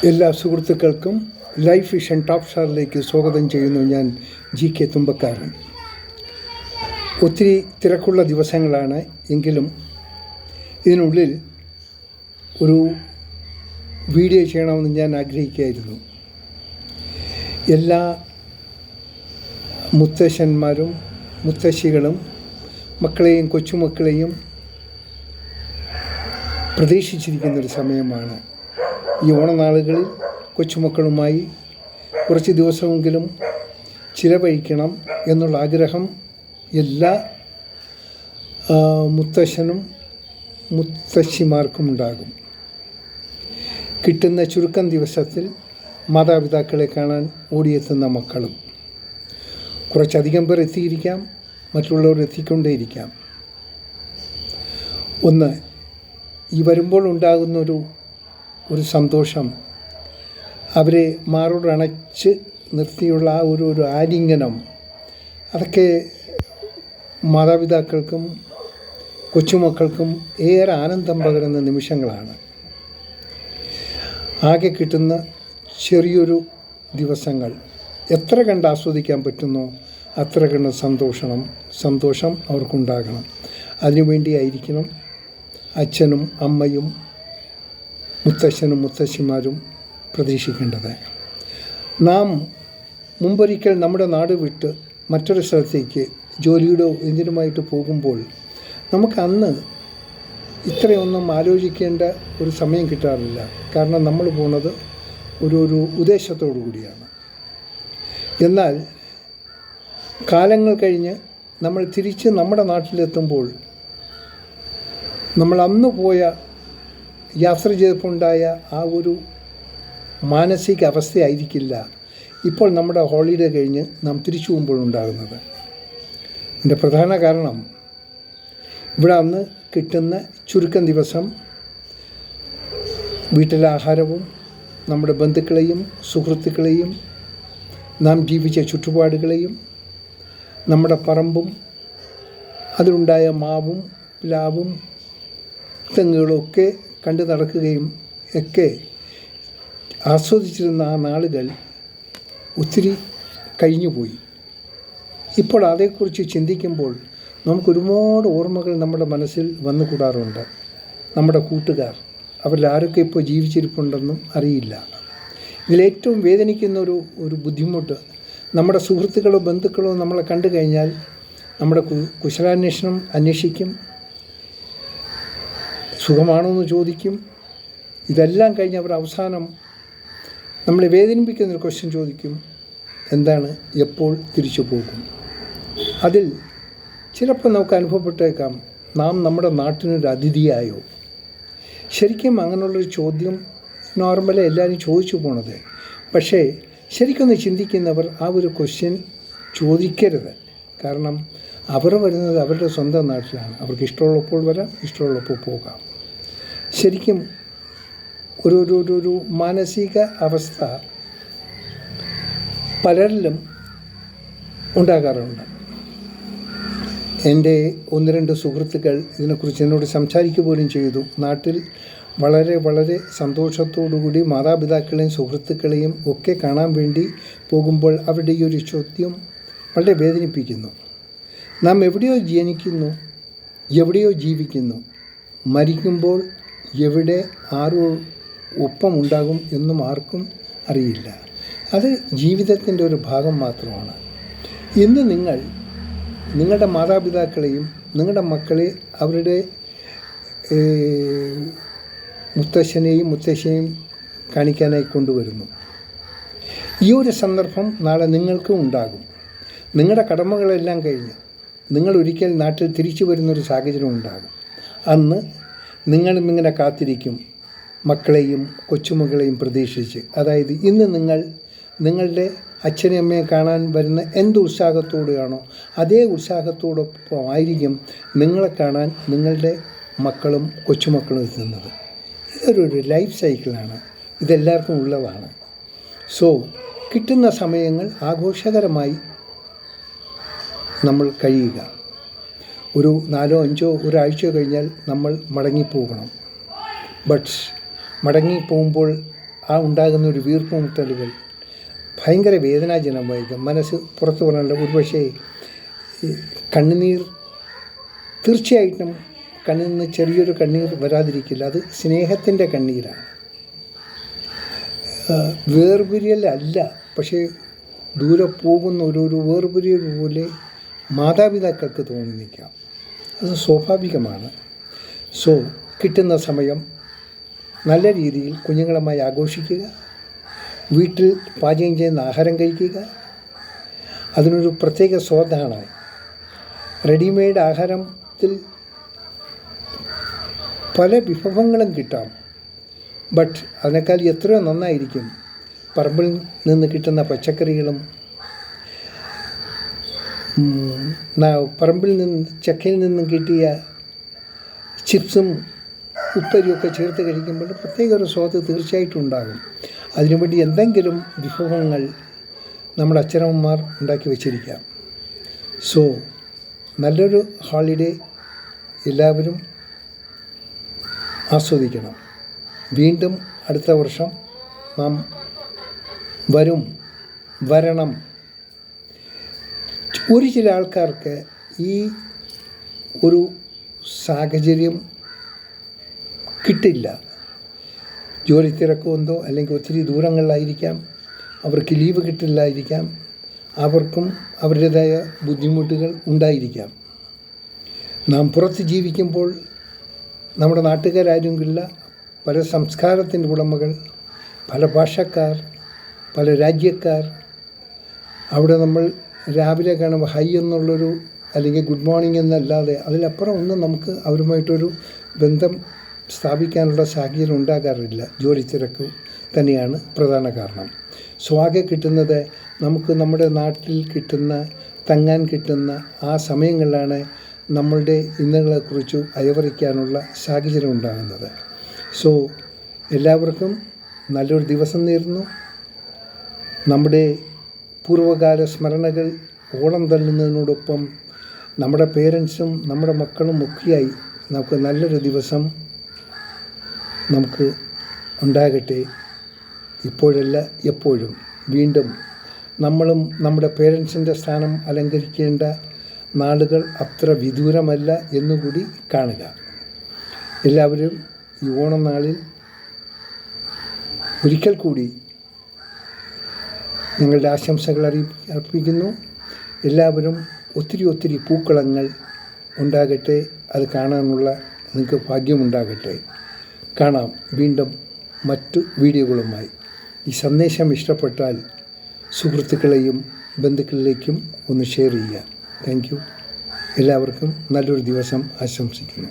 എല്ലാ സുഹൃത്തുക്കൾക്കും life vision top സ്റ്റാറിലേക്ക് സ്വാഗതം ചെയ്യുന്നു. ഞാൻ GK തുമ്പക്കാരൻ. ഒത്തിരി തിരക്കുള്ള ദിവസങ്ങളാണ്, എങ്കിലും ഇതിനുള്ളിൽ ഒരു വീഡിയോ ചെയ്യണമെന്ന് ഞാൻ ആഗ്രഹിക്കുകയായിരുന്നു. എല്ലാ മുത്തശ്ശന്മാരും മുത്തശ്ശികളും മക്കളെയും കൊച്ചുമക്കളെയും പ്രതീക്ഷിച്ചിരിക്കുന്നൊരു സമയമാണ്. ഈ ഓണനാളുകളിൽ കൊച്ചുമക്കളുമായി കുറച്ച് ദിവസമെങ്കിലും ചിലവഴിക്കണം എന്നുള്ള ആഗ്രഹം എല്ലാ മുത്തശ്ശനും മുത്തശ്ശിമാർക്കും ഉണ്ടാകും. കിട്ടുന്ന ചുരുക്കം ദിവസത്തിൽ മാതാപിതാക്കളെ കാണാൻ ഓടിയെത്തുന്ന മക്കളും. കുറച്ചധികം പേർ എത്തിയിരിക്കാം, മറ്റുള്ളവർ എത്തിക്കൊണ്ടേയിരിക്കാം. ഒന്ന്, ഈ വരുമ്പോൾ ഉണ്ടാകുന്നൊരു സന്തോഷം, അവരെ മാറോടണച്ച് നിർത്തിയുള്ള ആ ഒരു ആലിംഗനം, അതൊക്കെ മാതാപിതാക്കൾക്കും കൊച്ചുമക്കൾക്കും ഏറെ ആനന്ദം പകരുന്ന നിമിഷങ്ങളാണ്. ആകെ കിട്ടുന്ന ചെറിയൊരു ദിവസങ്ങൾ എത്ര കണ്ട് ആസ്വദിക്കാൻ പറ്റുന്നോ അത്ര കണ്ട് സന്തോഷം അവർക്കുണ്ടാകണം. അതിനുവേണ്ടിയായിരിക്കണം അച്ഛനും അമ്മയും മുത്തശ്ശനും മുത്തശ്ശിമാരും പ്രതീക്ഷിക്കേണ്ടത്. നാം മുമ്പൊരിക്കൽ നമ്മുടെ നാട് വിട്ട് മറ്റൊരു സ്ഥലത്തേക്ക് ജോലിയുടെ എന്തിനുമായിട്ട് പോകുമ്പോൾ നമുക്ക് അന്ന് ഇത്രയൊന്നും ആലോചിക്കേണ്ട ഒരു സമയം കിട്ടാറില്ല. കാരണം നമ്മൾ പോകുന്നത് ഒരു ഉദ്ദേശത്തോടു കൂടിയാണ്. എന്നാൽ കാലങ്ങൾ കഴിഞ്ഞ് നമ്മൾ തിരിച്ച് നമ്മുടെ നാട്ടിലെത്തുമ്പോൾ നമ്മൾ അന്ന് പോയ യാത്ര ചെയ്തപ്പോഴുണ്ടായ ആ ഒരു മാനസിക അവസ്ഥയായിരിക്കില്ല ഇപ്പോൾ നമ്മുടെ ഹോളിഡേ കഴിഞ്ഞ് നാം തിരിച്ചു പോകുമ്പോൾ ഉണ്ടാകുന്നത്. ഇതിൻ്റെ പ്രധാന കാരണം, ഇവിടെ അന്ന് കിട്ടുന്ന ചുരുക്കം ദിവസം വീട്ടിലെ ആഹാരവും നമ്മുടെ ബന്ധുക്കളെയും സുഹൃത്തുക്കളെയും നാം ജീവിച്ച ചുറ്റുപാടുകളെയും നമ്മുടെ പറമ്പും അതിലുണ്ടായ മാവും പ്ലാവും തെങ്ങുകളൊക്കെ കണ്ടു നടക്കുകയും ഒക്കെ ആസ്വദിച്ചിരുന്ന ആ നാളുകൾ ഒത്തിരി കഴിഞ്ഞുപോയി. ഇപ്പോൾ അതേക്കുറിച്ച് ചിന്തിക്കുമ്പോൾ നമുക്കൊരുപാട് ഓർമ്മകൾ നമ്മുടെ മനസ്സിൽ വന്നു കൂടാറുണ്ട്. നമ്മുടെ കൂട്ടുകാർ, അവരിൽ ആരൊക്കെ ഇപ്പോൾ ജീവിച്ചിരിപ്പുണ്ടെന്നും അറിയില്ല. ഇതിലേറ്റവും വേദനിക്കുന്ന ഒരു ബുദ്ധിമുട്ട്, നമ്മുടെ സുഹൃത്തുക്കളോ ബന്ധുക്കളോ നമ്മളെ കണ്ടു കഴിഞ്ഞാൽ നമ്മുടെ കുശലാന്വേഷണം അന്വേഷിക്കും, സുഖമാണോ എന്ന് ചോദിക്കും. ഇതെല്ലാം കഴിഞ്ഞ് അവർ അവസാനം നമ്മളെ വേദനിപ്പിക്കുന്നൊരു ക്വസ്റ്റ്യൻ ചോദിക്കും, എന്താണ്, എപ്പോൾ തിരിച്ചു പോകും? അതിൽ ചിലപ്പോൾ നമുക്ക് അനുഭവപ്പെട്ടേക്കാം, നാം നമ്മുടെ നാട്ടിനൊരു അതിഥിയായോ? ശരിക്കും അങ്ങനെയുള്ളൊരു ചോദ്യം നോർമലി എല്ലാവരും ചോദിച്ചു പോണത്. പക്ഷേ ശരിക്കൊന്ന് ചിന്തിക്കുന്നവർ ആ ഒരു ക്വസ്റ്റ്യൻ ചോദിക്കരുത്. കാരണം അവർ വരുന്നത് അവരുടെ സ്വന്തം നാട്ടിലാണ്. അവർക്ക് ഇഷ്ടമുള്ളപ്പോൾ വരാം, ഇഷ്ടമുള്ളപ്പോൾ പോകാം. ശരിക്കും ഒരു മാനസിക അവസ്ഥ പലരിലും ഉണ്ടാകാറുണ്ട്. എൻ്റെ 1-2 സുഹൃത്തുക്കൾ ഇതിനെക്കുറിച്ച് എന്നോട് സംസാരിക്കുക പോലും ചെയ്തു. നാട്ടിൽ വളരെ വളരെ സന്തോഷത്തോടുകൂടി മാതാപിതാക്കളെയും സുഹൃത്തുക്കളെയും ഒക്കെ കാണാൻ വേണ്ടി പോകുമ്പോൾ അവരുടെ ഈ ഒരു ചോദ്യം വളരെ വേദനിപ്പിക്കുന്നു. നാം എവിടെയോ ജനിക്കുന്നു, എവിടെയോ ജീവിക്കുന്നു, മരിക്കുമ്പോൾ എവിടെ ആരോ ഒപ്പമുണ്ടാകും എന്നും ആർക്കും അറിയില്ല. അത് ജീവിതത്തിൻ്റെ ഒരു ഭാഗം മാത്രമാണ്. ഇന്ന് നിങ്ങളുടെ മാതാപിതാക്കളെയും നിങ്ങളുടെ മക്കളെ അവരുടെ മുത്തശ്ശനെയും മുത്തശ്ശിയെയും കാണിക്കാനായി കൊണ്ടുവരുന്നു. ഈ ഒരു സന്ദർഭം നാളെ നിങ്ങൾക്കും ഉണ്ടാകും. നിങ്ങളുടെ കടമകളെല്ലാം കഴിഞ്ഞ് നിങ്ങൾ ഒരിക്കൽ നാട്ടിൽ തിരിച്ചു വരുന്നൊരു സാഹചര്യം ഉണ്ടാകും. അന്ന് നിങ്ങളും ഇങ്ങനെ കാത്തിരിക്കും, മക്കളെയും കൊച്ചുമക്കളെയും പ്രതീക്ഷിച്ച്. അതായത് ഇന്ന് നിങ്ങളുടെ അച്ഛനെയും അമ്മയെ കാണാൻ വരുന്ന എന്ത് ഉത്സാഹത്തോടെയാണോ അതേ ഉത്സാഹത്തോടൊപ്പം ആയിരിക്കും നിങ്ങളെ കാണാൻ നിങ്ങളുടെ മക്കളും കൊച്ചുമക്കളും എത്തുന്നത്. ഇതൊരു ലൈഫ് സൈക്കിളാണ്, ഇതെല്ലാവർക്കും ഉള്ളതാണ്. സോ കിട്ടുന്ന സമയങ്ങൾ ആഘോഷകരമായി നമ്മൾ കഴിയുക. ഒരു 4-5 ഒരാഴ്ച കഴിഞ്ഞാൽ നമ്മൾ മടങ്ങിപ്പോകണം. ബട്ട് മടങ്ങിപ്പോകുമ്പോൾ ആ ഉണ്ടാകുന്ന ഒരു വീർപ്പുമുട്ടലുകൾ ഭയങ്കര വേദനാജനകമായിരിക്കും. മനസ്സ് പുറത്തു പറഞ്ഞാൽ ഒരുപക്ഷേ കണ്ണുനീർ തീർച്ചയായിട്ടും കണ്ണിൽ നിന്ന് ചെറിയൊരു കണ്ണീർ വരാതിരിക്കില്ല. അത് സ്നേഹത്തിൻ്റെ കണ്ണീരാണ്. വേർപിരിയലല്ല, പക്ഷേ ദൂരെ പോകുന്ന ഒരു വേർപിരിയൽ പോലെ മാതാപിതാക്കൾക്ക് തോന്നി നിൽക്കാം. അത് സ്വാഭാവികമാണ്. സോ കിട്ടുന്ന സമയം നല്ല രീതിയിൽ കുഞ്ഞുങ്ങളുമായി ആഘോഷിക്കുക, വീട്ടിൽ പാചകം ചെയ്യുന്ന ആഹാരം കഴിക്കുക. അതിനൊരു പ്രത്യേക സ്വാദാണ്. റെഡിമെയ്ഡ് ആഹാരത്തിൽ പല വിഭവങ്ങളും കിട്ടാം, ബട്ട് അതിനേക്കാൾ എത്രയോ നന്നായിരിക്കും പറമ്പിൽ നിന്ന് കിട്ടുന്ന പച്ചക്കറികളും പറമ്പിൽ നിന്ന് ചക്കയിൽ നിന്നും കിട്ടിയ ചിപ്സും ഉപ്പരിയൊക്കെ ചേർത്ത് കഴിക്കുമ്പോൾ പ്രത്യേക ഒരു സ്വാദ് തീർച്ചയായിട്ടും ഉണ്ടാകും. അതിനുവേണ്ടി എന്തെങ്കിലും വിഭവങ്ങൾ നമ്മുടെ അച്ഛനമ്മമാർ ഉണ്ടാക്കി വച്ചിരിക്കാം. സോ നല്ലൊരു ഹോളിഡേ എല്ലാവരും ആസ്വദിക്കണം. വീണ്ടും അടുത്ത വർഷം നാം വരണം. ഒരു ചില ആൾക്കാർക്ക് ഈ ഒരു സാഹചര്യം കിട്ടില്ല. ജോലി തിരക്കുമെന്തോ അല്ലെങ്കിൽ ഒത്തിരി ദൂരങ്ങളിലായിരിക്കാം, അവർക്ക് ലീവ് കിട്ടില്ലായിരിക്കാം, അവർക്കും അവരുടേതായ ബുദ്ധിമുട്ടുകൾ ഉണ്ടായിരിക്കാം. നാം പുറത്ത് ജീവിക്കുമ്പോൾ നമ്മുടെ നാട്ടുകാരാരുമില്ല, പല സംസ്കാരത്തിൻ്റെ ഉടമകൾ, പല ഭാഷക്കാർ, പല രാജ്യക്കാർ. അവിടെ നമ്മൾ രാവിലെ കാണുമ്പോൾ ഹൈ എന്നുള്ളൊരു അല്ലെങ്കിൽ ഗുഡ് മോർണിംഗ് എന്നല്ലാതെ അതിലപ്പുറം ഒന്നും നമുക്ക് അവരുമായിട്ടൊരു ബന്ധം സ്ഥാപിക്കാനുള്ള സാഹചര്യം ഉണ്ടാകാറില്ല. ജോലി തിരക്ക് തന്നെയാണ് പ്രധാന കാരണം. സോ ആകെ കിട്ടുന്നത് നമുക്ക് നമ്മുടെ നാട്ടിൽ തങ്ങാൻ കിട്ടുന്ന ആ സമയങ്ങളിലാണ് നമ്മളുടെ ഇന്നങ്ങളെക്കുറിച്ച് അയവറിക്കാനുള്ള സാഹചര്യം ഉണ്ടാകുന്നത്. സോ എല്ലാവർക്കും നല്ലൊരു ദിവസം നേരുന്നു. നമ്മുടെ പൂർവ്വകാല സ്മരണകൾ ഓളം തള്ളുന്നതിനോടൊപ്പം നമ്മുടെ പേരൻസും നമ്മുടെ മക്കളും ഒക്കെയായി നമുക്ക് നല്ലൊരു ദിവസം നമുക്ക് ഉണ്ടാകട്ടെ. ഇപ്പോഴല്ല എപ്പോഴും. വീണ്ടും നമ്മളും നമ്മുടെ പേരൻസിൻ്റെ സ്ഥാനം അലങ്കരിക്കേണ്ട നാളുകൾ അത്ര വിദൂരമല്ല എന്നുകൂടി കാണുക. എല്ലാവരും ഈ ഓണനാളിൽ ഒരിക്കൽ കൂടി ഞങ്ങളുടെ ആശംസകൾ അർപ്പിക്കുന്നു. എല്ലാവരും ഒത്തിരി പൂക്കളങ്ങൾ ഉണ്ടാകട്ടെ. അത് കാണാനുള്ള നിങ്ങൾക്ക് ഭാഗ്യമുണ്ടാകട്ടെ. കാണാം വീണ്ടും മറ്റു വീഡിയോകളുമായി. ഈ സന്ദേശം ഇഷ്ടപ്പെട്ടാൽ സുഹൃത്തുക്കളെയും ബന്ധുക്കളിലേക്കും ഒന്ന് ഷെയർ ചെയ്യുക. Thank you. എല്ലാവർക്കും നല്ലൊരു ദിവസം ആശംസിക്കുന്നു.